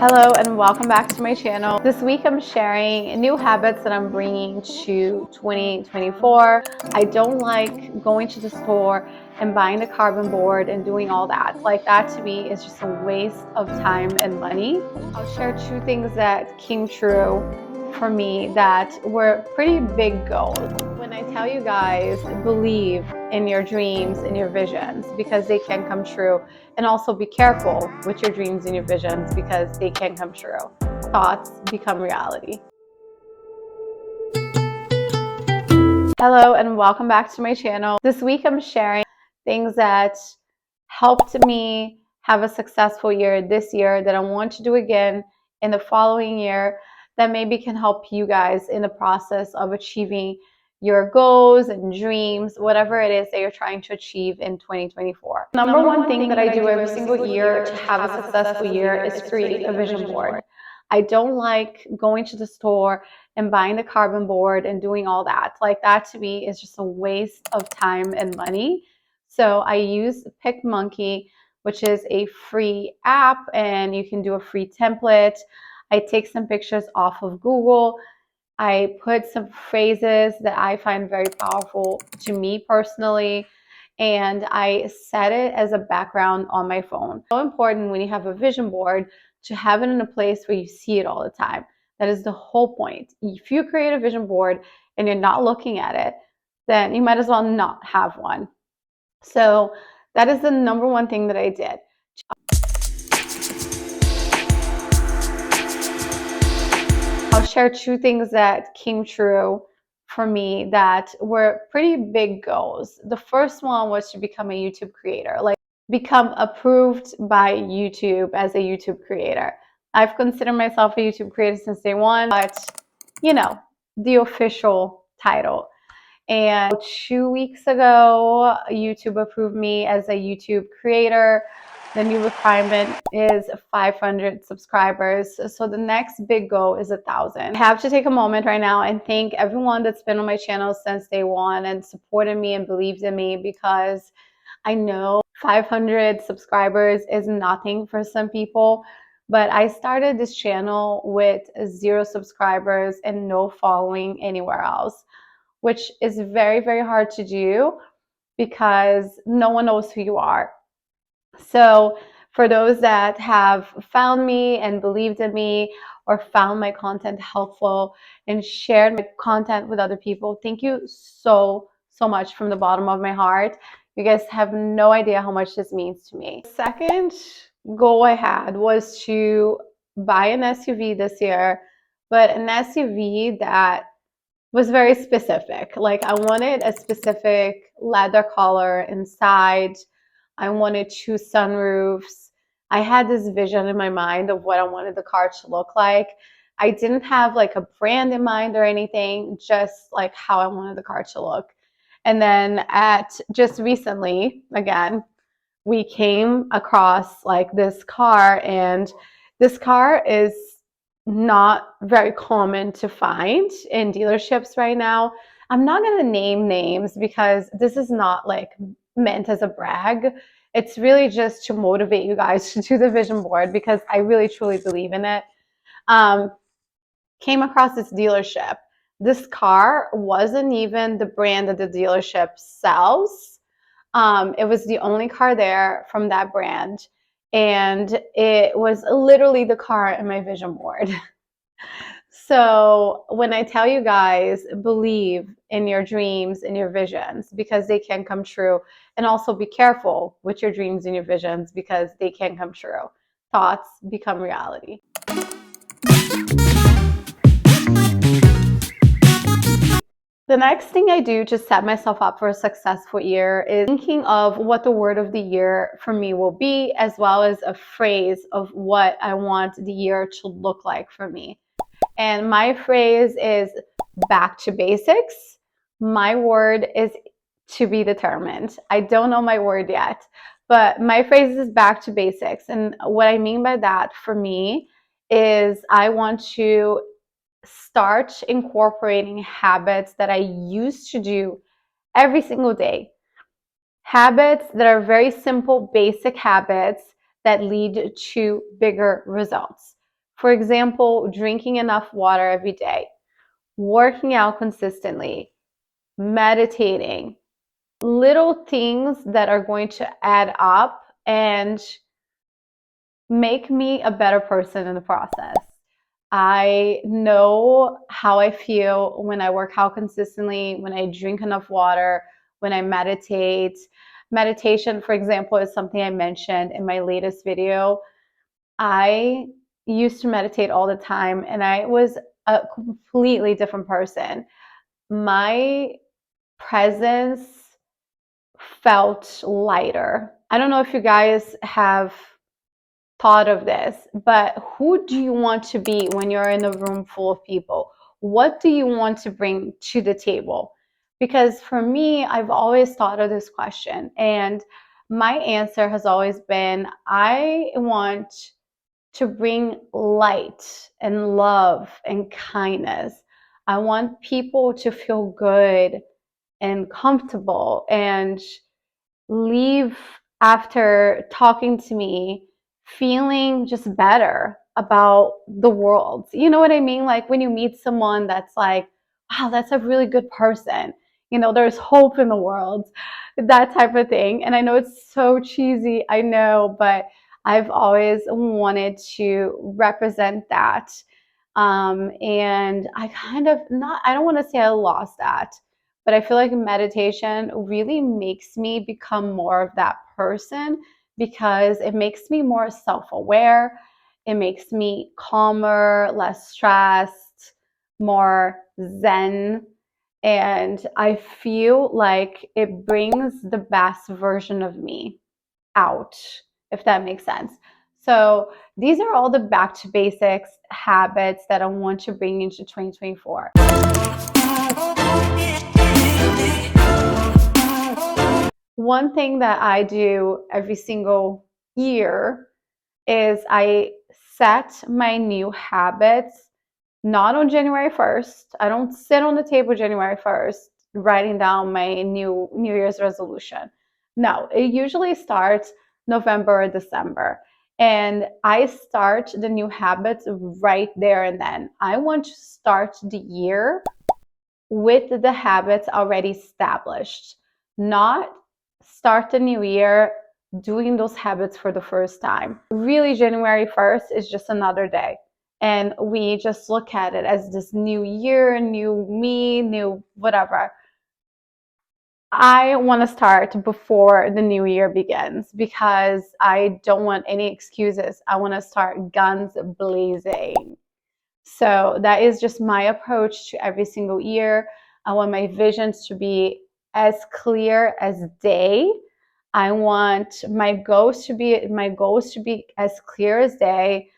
Hello and welcome back to my channel. This week I'm sharing new habits that I'm bringing to 2024. I don't like going to the store and buying the cardboard board and doing all that. Like that to me is just a waste of time and money. I'll share two things that came true for me that were pretty big goals. When I tell you guys, believe in your dreams and your visions because they can come true. And also be careful with your dreams and your visions because they can come true. Thoughts become reality. Hello and welcome back to my channel. This week I'm sharing things that helped me have a successful year this year that I want to do again in the following year that maybe can help you guys in the process of achieving your goals and dreams, whatever it is that you're trying to achieve in 2024. Number one thing that I do every single year to have a successful year is create a vision board. I don't like going to the store and buying the cardboard board and doing all that. Like that to me is just a waste of time and money. So I use PicMonkey, which is a free app, and you can do a free template. I take some pictures off of Google. I put some phrases that I find very powerful to me personally, and I set it as a background on my phone. It's so important when you have a vision board to have it in a place where you see it all the time. That is the whole point. If you create a vision board and you're not looking at it, then you might as well not have one. So that is the number one thing that I did. I'll share two things that came true for me that were pretty big goals. The first one was to become a YouTube creator, like become approved by YouTube as a YouTube creator. I've considered myself a YouTube creator since day one, but the official title. And 2 weeks ago, YouTube approved me as a YouTube creator. The new requirement is 500 subscribers. So the next big goal is 1,000. I have to take a moment right now and thank everyone that's been on my channel since day one and supported me and believed in me, because I know 500 subscribers is nothing for some people, but I started this channel with 0 subscribers and no following anywhere else, which is very, very hard to do because no one knows who you are. So for those that have found me and believed in me or found my content helpful and shared my content with other people, thank you so, so much from the bottom of my heart. You guys have no idea how much this means to me. The second goal I had was to buy an SUV this year, but an SUV that was very specific. Like I wanted a specific leather color inside. I wanted 2 sunroofs. I had this vision in my mind of what I wanted the car to look like. I didn't have like a brand in mind or anything, just like how I wanted the car to look. And then just recently, again, we came across like this car, and this car is not very common to find in dealerships right now. I'm not going to name names because this is not like meant as a brag. It's really just to motivate you guys to do the vision board because I really truly believe in it. Came across this dealership. This car wasn't even the brand that the dealership sells. It was the only car there from that brand. And it was literally the car in my vision board. So when I tell you guys, believe in your dreams and your visions because they can come true. And also be careful with your dreams and your visions because they can come true. Thoughts become reality. The next thing I do to set myself up for a successful year is thinking of what the word of the year for me will be, as well as a phrase of what I want the year to look like for me. And my phrase is back to basics. My word is to be determined. I don't know my word yet, but my phrase is back to basics. And what I mean by that for me is I want to start incorporating habits that I used to do every single day. Habits that are very simple, basic habits that lead to bigger results. For example, drinking enough water every day, working out consistently, meditating, little things that are going to add up and make me a better person in the process. I know how I feel when I work out consistently, when I drink enough water, when I meditate. Meditation, for example, is something I mentioned in my latest video. I used to meditate all the time and I was a completely different person. My presence felt lighter. I don't know if you guys have thought of this, but who do you want to be when you're in a room full of people? What do you want to bring to the table? Because for me, I've always thought of this question, and my answer has always been I want to bring light and love and kindness. I want people to feel good and comfortable and leave after talking to me feeling just better about the world. You know what I mean? Like when you meet someone that's like, wow, that's a really good person. You know, there's hope in the world, that type of thing. And I know it's so cheesy, I know, but I've always wanted to represent that. And I kind of not, I don't want to say I lost that, but I feel like meditation really makes me become more of that person because it makes me more self-aware. It makes me calmer, less stressed, more zen. And I feel like it brings the best version of me out, if that makes sense. So these are all the back to basics habits that I want to bring into 2024. One thing that I do every single year is I set my new habits not on January 1st. I don't sit on the table January 1st writing down my New Year's resolution. No, it usually starts November or December. And I start the new habits right there and then. I want to start the year with the habits already established, not start the new year doing those habits for the first time. Really, January 1st is just another day. And we just look at it as this new year, new me, new whatever. I want to start before the new year begins because I don't want any excuses. I want to start guns blazing. So that is just my approach to every single year. I want my visions to be as clear as day. I want my goals to be as clear as day.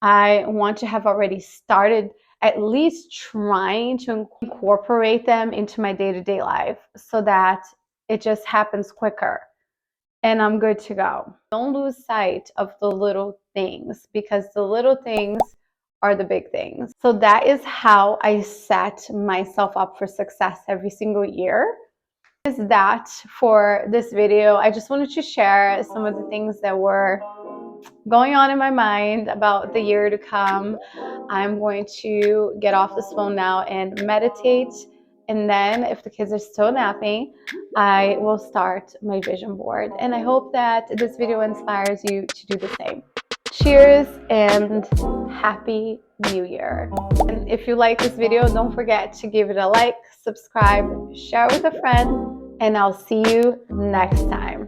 I want to have already started at least trying to incorporate them into my day-to-day life so that it just happens quicker and I'm good to go. Don't lose sight of the little things because the little things are the big things. So that is how I set myself up for success every single year. Is that for this video? I just wanted to share some of the things that were going on in my mind about the year to come. I'm going to get off this phone now and meditate. And then if the kids are still napping, I will start my vision board. And I hope that this video inspires you to do the same. Cheers and happy new year. And if you like this video, don't forget to give it a like, subscribe, share with a friend, and I'll see you next time.